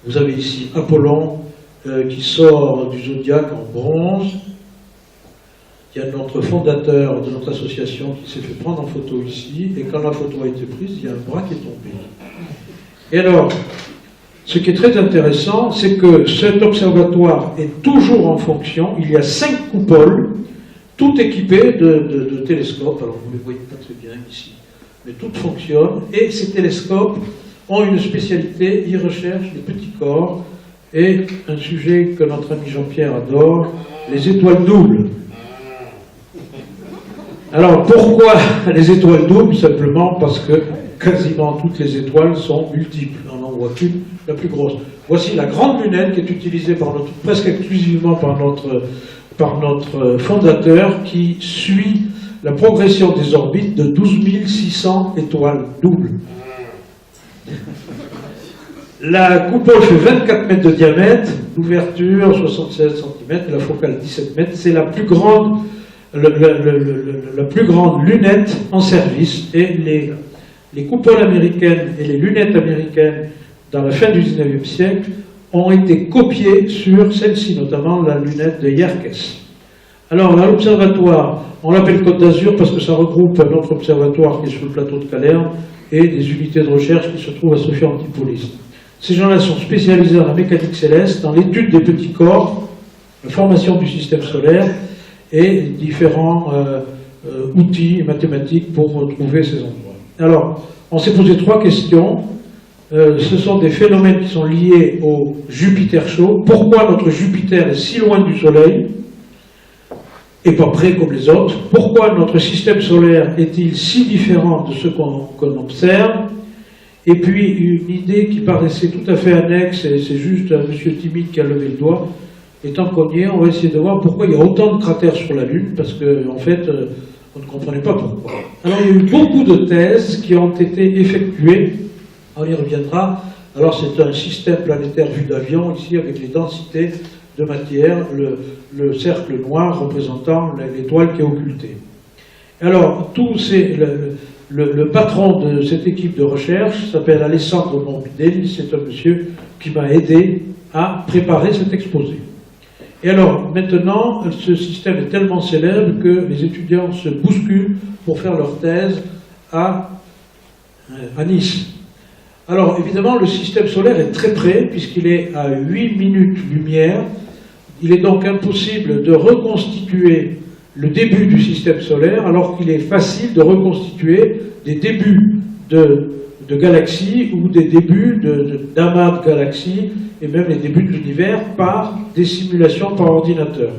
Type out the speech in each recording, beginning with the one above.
Vous avez ici Apollon qui sort du zodiaque en bronze. Il y a notre fondateur de notre association qui s'est fait prendre en photo ici, et quand la photo a été prise, il y a un bras qui est tombé. Et alors, ce qui est très intéressant, c'est que cet observatoire est toujours en fonction. Il y a 5 coupoles, toutes équipées de télescopes. Alors, vous ne les voyez pas très bien ici, mais toutes fonctionnent. Et ces télescopes ont une spécialité, ils recherchent les petits corps, et un sujet que notre ami Jean-Pierre adore, les étoiles doubles. Alors, pourquoi les étoiles doubles? Simplement parce que quasiment toutes les étoiles sont multiples. On n'en voit qu'une, la plus grosse. Voici la grande lunette qui est utilisée presque exclusivement par notre fondateur, qui suit la progression des orbites de 12 600 étoiles doubles. La coupole fait 24 mètres de diamètre, l'ouverture 76 cm, la focale 17 mètres. C'est la plus grande lunette en service, et les coupoles américaines et les lunettes américaines dans la fin du 19e siècle ont été copiées sur celle-ci, notamment la lunette de Yerkes. Alors là, l'observatoire, on l'appelle Côte d'Azur parce que ça regroupe un autre observatoire qui est sur le plateau de Calerne et des unités de recherche qui se trouvent à Sophia Antipolis. Ces gens-là sont spécialisés dans la mécanique céleste, dans l'étude des petits corps, la formation du système solaire et différents outils mathématiques pour retrouver ces endroits. Alors, on s'est posé 3 questions. Ce sont des phénomènes qui sont liés au Jupiter chaud. Pourquoi notre Jupiter est si loin du Soleil et pas près comme les autres? Pourquoi notre système solaire est-il si différent de ce qu'on observe? Et puis, une idée qui paraissait tout à fait annexe, et c'est juste un monsieur timide qui a levé le doigt, étant qu'on y est, on va essayer de voir pourquoi il y a autant de cratères sur la Lune, parce qu'en fait, on ne comprenait pas pourquoi. Alors, il y a eu beaucoup de thèses qui ont été effectuées, on y reviendra. Alors, c'est un système planétaire vu d'avion, ici, avec les densités de matière, le cercle noir représentant l'étoile qui est occultée. Alors, le patron de cette équipe de recherche s'appelle Alessandro Morbidelli, c'est un monsieur qui m'a aidé à préparer cet exposé. Et alors, maintenant, ce système est tellement célèbre que les étudiants se bousculent pour faire leur thèse à Nice. Alors, évidemment, le système solaire est très près, puisqu'il est à 8 minutes-lumière. Il est donc impossible de reconstituer le début du système solaire, alors qu'il est facile de reconstituer des débuts de galaxies ou des débuts d'amas de galaxies, et même les débuts de l'univers par des simulations par ordinateur.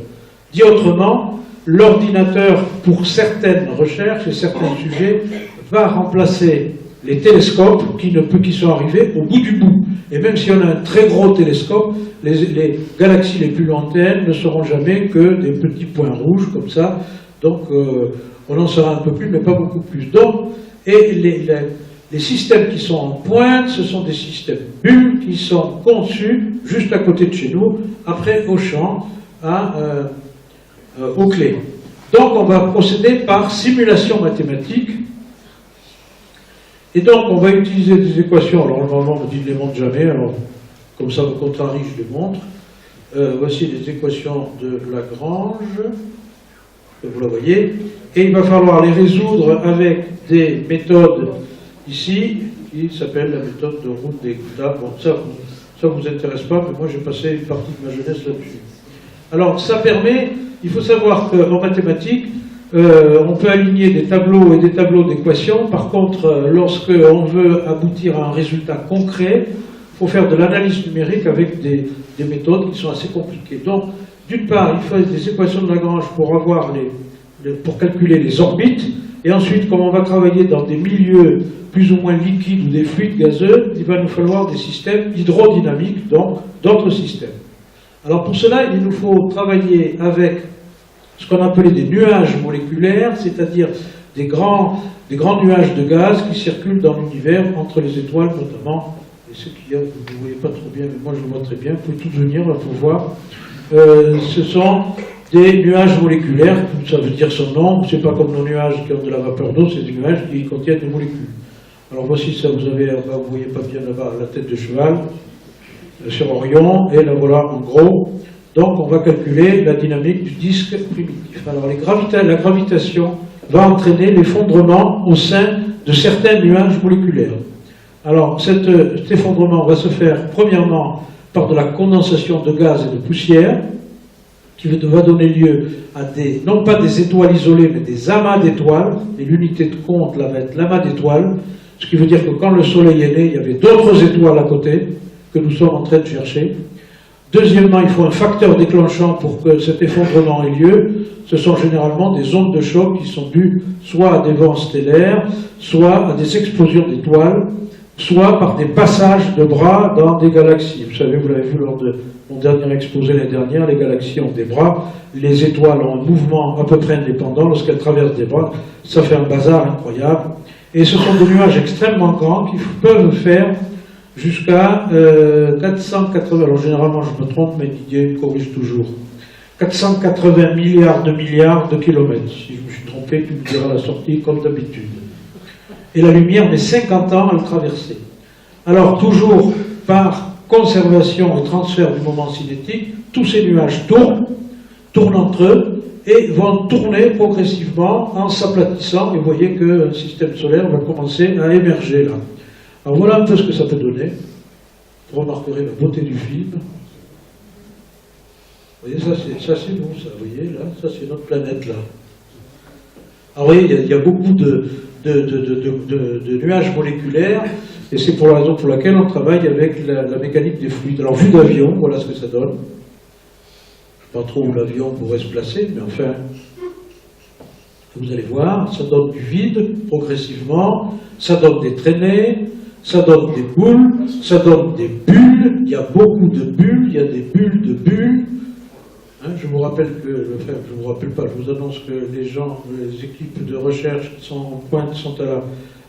Dit autrement, l'ordinateur, pour certaines recherches et certains sujets, va remplacer les télescopes qui sont arrivés au bout du bout. Et même si on a un très gros télescope, les galaxies les plus lointaines ne seront jamais que des petits points rouges comme ça. Donc on en saura un peu plus, mais pas beaucoup plus. Donc, et les systèmes qui sont en pointe, ce sont des systèmes bulles qui sont conçus juste à côté de chez nous, après Auchan, aux clés. Donc on va procéder par simulation mathématique. Et donc on va utiliser des équations. Alors normalement on me dit ne les montre jamais, alors comme ça me contrarie, je les montre. Voici les équations de Lagrange, vous la voyez. Et il va falloir les résoudre avec des méthodes ici, qui s'appelle la méthode de route des Gouda. Bon, ça vous intéresse pas, mais moi j'ai passé une partie de ma jeunesse là-dessus. Alors, ça permet, il faut savoir qu'en mathématiques, on peut aligner des tableaux et des tableaux d'équations. Par contre, lorsque on veut aboutir à un résultat concret, il faut faire de l'analyse numérique avec des méthodes qui sont assez compliquées. Donc, d'une part, il faut des équations de Lagrange pour avoir pour calculer les orbites. Et ensuite, comme on va travailler dans des milieux plus ou moins liquides ou des fluides gazeux, il va nous falloir des systèmes hydrodynamiques, donc d'autres systèmes. Alors pour cela, il nous faut travailler avec ce qu'on appelait des nuages moléculaires, c'est-à-dire des grands nuages de gaz qui circulent dans l'univers entre les étoiles notamment. Et ce qu'il y a, vous ne voyez pas trop bien, mais moi je le vois très bien, vous pouvez tous venir là pour voir. Ce sont des nuages moléculaires, ça veut dire son nom, c'est pas comme nos nuages qui ont de la vapeur d'eau, c'est des nuages qui contiennent des molécules. Alors voici ça, vous avez, vous voyez pas bien là-bas, la tête de cheval. sur Orion, et là voilà en gros. Donc on va calculer la dynamique du disque primitif. Alors la gravitation va entraîner l'effondrement au sein de certains nuages moléculaires. Alors cet effondrement va se faire premièrement par de la condensation de gaz et de poussière, qui va donner lieu à non pas des étoiles isolées, mais des amas d'étoiles, et l'unité de compte là va être l'amas d'étoiles, ce qui veut dire que quand le Soleil est né, il y avait d'autres étoiles à côté, que nous sommes en train de chercher. Deuxièmement, il faut un facteur déclenchant pour que cet effondrement ait lieu. Ce sont généralement des ondes de choc qui sont dues soit à des vents stellaires, soit à des explosions d'étoiles, soit par des passages de bras dans des galaxies. Vous savez, vous l'avez vu lors de mon dernier exposé l'année dernière, les galaxies ont des bras, les étoiles ont un mouvement à peu près indépendant, lorsqu'elles traversent des bras, ça fait un bazar incroyable. Et ce sont des nuages extrêmement grands qui peuvent faire jusqu'à 480, alors généralement je me trompe, mais Didier me corrige toujours, 480 milliards de kilomètres. Si je me suis trompé, tu me diras la sortie comme d'habitude. Et la lumière met 50 ans à le traverser. Alors toujours par conservation et transfert du moment cinétique, tous ces nuages tournent entre eux et vont tourner progressivement en s'aplatissant, et vous voyez qu'un système solaire va commencer à émerger là. Alors voilà un peu ce que ça peut donner. Vous remarquerez la beauté du film. Vous voyez, ça c'est nous, ça, vous voyez, là, ça c'est notre planète, là. Alors vous voyez, il y a beaucoup de nuages moléculaires, et c'est pour la raison pour laquelle on travaille avec la mécanique des fluides. Alors, vue d'avion, voilà ce que ça donne. Je ne sais pas trop où l'avion pourrait se placer, mais enfin, vous allez voir, ça donne du vide, progressivement, ça donne des traînées, ça donne des boules, ça donne des bulles, il y a beaucoup de bulles, il y a des bulles de bulles. Hein, je vous rappelle je vous rappelle pas, je vous annonce que les équipes de recherche qui sont en pointe sont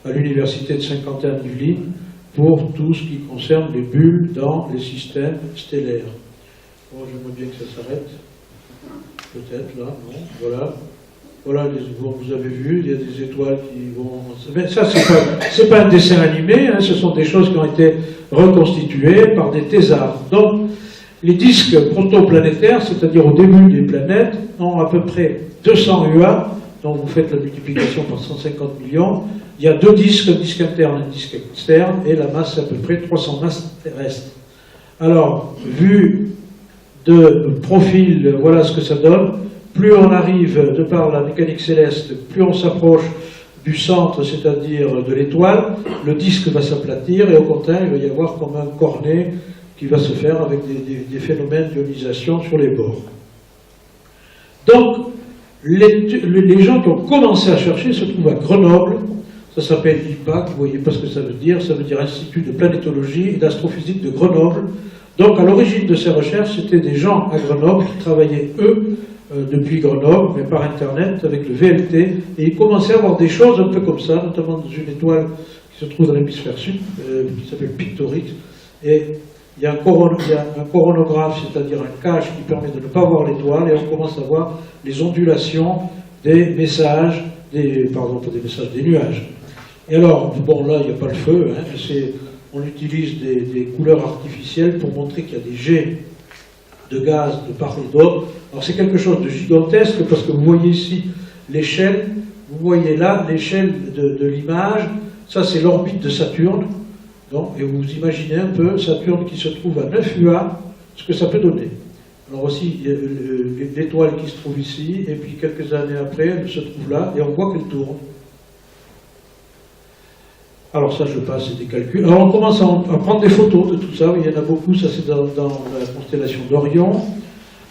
à l'université de Saint-Quentin-Yvelines pour tout ce qui concerne les bulles dans les systèmes stellaires. Bon, j'aimerais bien que ça s'arrête. Peut-être, là, non, voilà. Voilà, vous avez vu, il y a des étoiles qui vont... Mais ça, c'est pas un dessin animé, hein, ce sont des choses qui ont été reconstituées par des thésards. Donc, les disques protoplanétaires, c'est-à-dire au début des planètes, ont à peu près 200 UA, donc vous faites la multiplication par 150 millions. Il y a deux disques, un disque interne et un disque externe, et la masse est à peu près 300 masses terrestres. Alors, vu de profil, voilà ce que ça donne. Plus on arrive, de par la mécanique céleste, plus on s'approche du centre, c'est-à-dire de l'étoile, le disque va s'aplatir, et au contraire, il va y avoir comme un cornet qui va se faire avec des phénomènes d'ionisation sur les bords. Donc, les gens qui ont commencé à chercher se trouvent à Grenoble. Ça s'appelle IPAC, vous voyez pas ce que ça veut dire Institut de planétologie et d'astrophysique de Grenoble. Donc, à l'origine de ces recherches, c'était des gens à Grenoble qui travaillaient, eux, depuis Grenoble, mais par Internet, avec le VLT, et ils commençaient à voir des choses un peu comme ça, notamment dans une étoile qui se trouve dans l'hémisphère sud, qui s'appelle Pictorix, et il y a un coronographe, c'est-à-dire un cache qui permet de ne pas voir l'étoile, et on commence à voir les ondulations des messages, des nuages. Et alors, bon là, il n'y a pas le feu, hein, on utilise des couleurs artificielles pour montrer qu'il y a des jets de gaz de part et d'autre. Alors c'est quelque chose de gigantesque parce que vous voyez ici l'échelle, vous voyez là l'échelle de l'image, ça c'est l'orbite de Saturne, donc, et vous imaginez un peu Saturne qui se trouve à 9 UA, ce que ça peut donner. Alors aussi l'étoile qui se trouve ici, et puis quelques années après elle se trouve là, et on voit qu'elle tourne. Alors ça, je passe, c'est des calculs. Alors on commence à prendre des photos de tout ça, il y en a beaucoup, ça c'est dans la constellation d'Orion.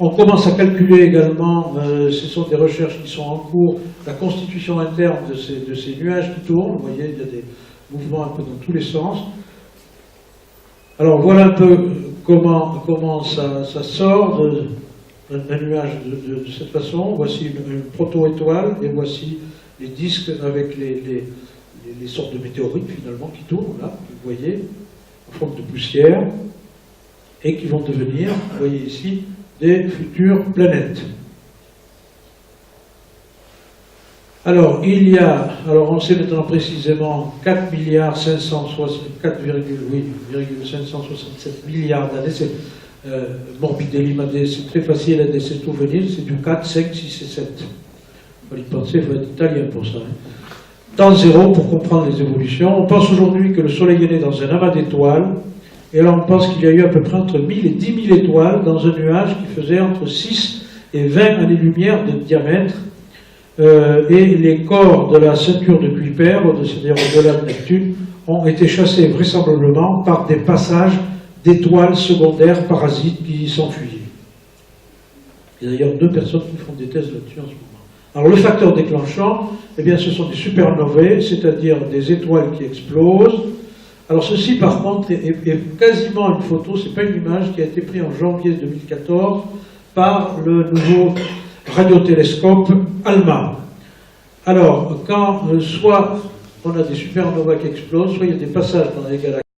On commence à calculer également, ce sont des recherches qui sont en cours, la constitution interne de ces nuages qui tournent. Vous voyez, il y a des mouvements un peu dans tous les sens. Alors voilà un peu comment ça sort d'un nuage de cette façon. Voici une proto-étoile, et voici les disques avec les sortes de météorites finalement qui tournent là, vous voyez, en forme de poussière, et qui vont devenir, vous voyez ici, des futures planètes. Alors, on sait maintenant précisément 4,567 milliards d'années. C'est Morbidelli m'a dit, c'est très facile à se souvenir, c'est du 4, 5, 6 et 7. Il faut y penser, il faut être italien pour ça. Temps zéro pour comprendre les évolutions. On pense aujourd'hui que le Soleil est né dans un amas d'étoiles, et là on pense qu'il y a eu à peu près entre 1000 et 10 000 étoiles dans un nuage qui faisait entre 6 et 20 années-lumière de diamètre. Et les corps de la ceinture de Kuiper, c'est-à-dire au-delà de Neptune, ont été chassés vraisemblablement par des passages d'étoiles secondaires parasites qui s'enfuyaient. Il y a d'ailleurs 2 personnes qui font des thèses là-dessus en ce moment. Alors le facteur déclenchant, eh bien, ce sont des supernovae, c'est-à-dire des étoiles qui explosent. Alors ceci par contre est quasiment une photo, c'est pas une image, qui a été prise en janvier 2014 par le nouveau radiotélescope ALMA. Alors, quand soit on a des supernovas qui explosent, soit il y a des passages dans les galaxies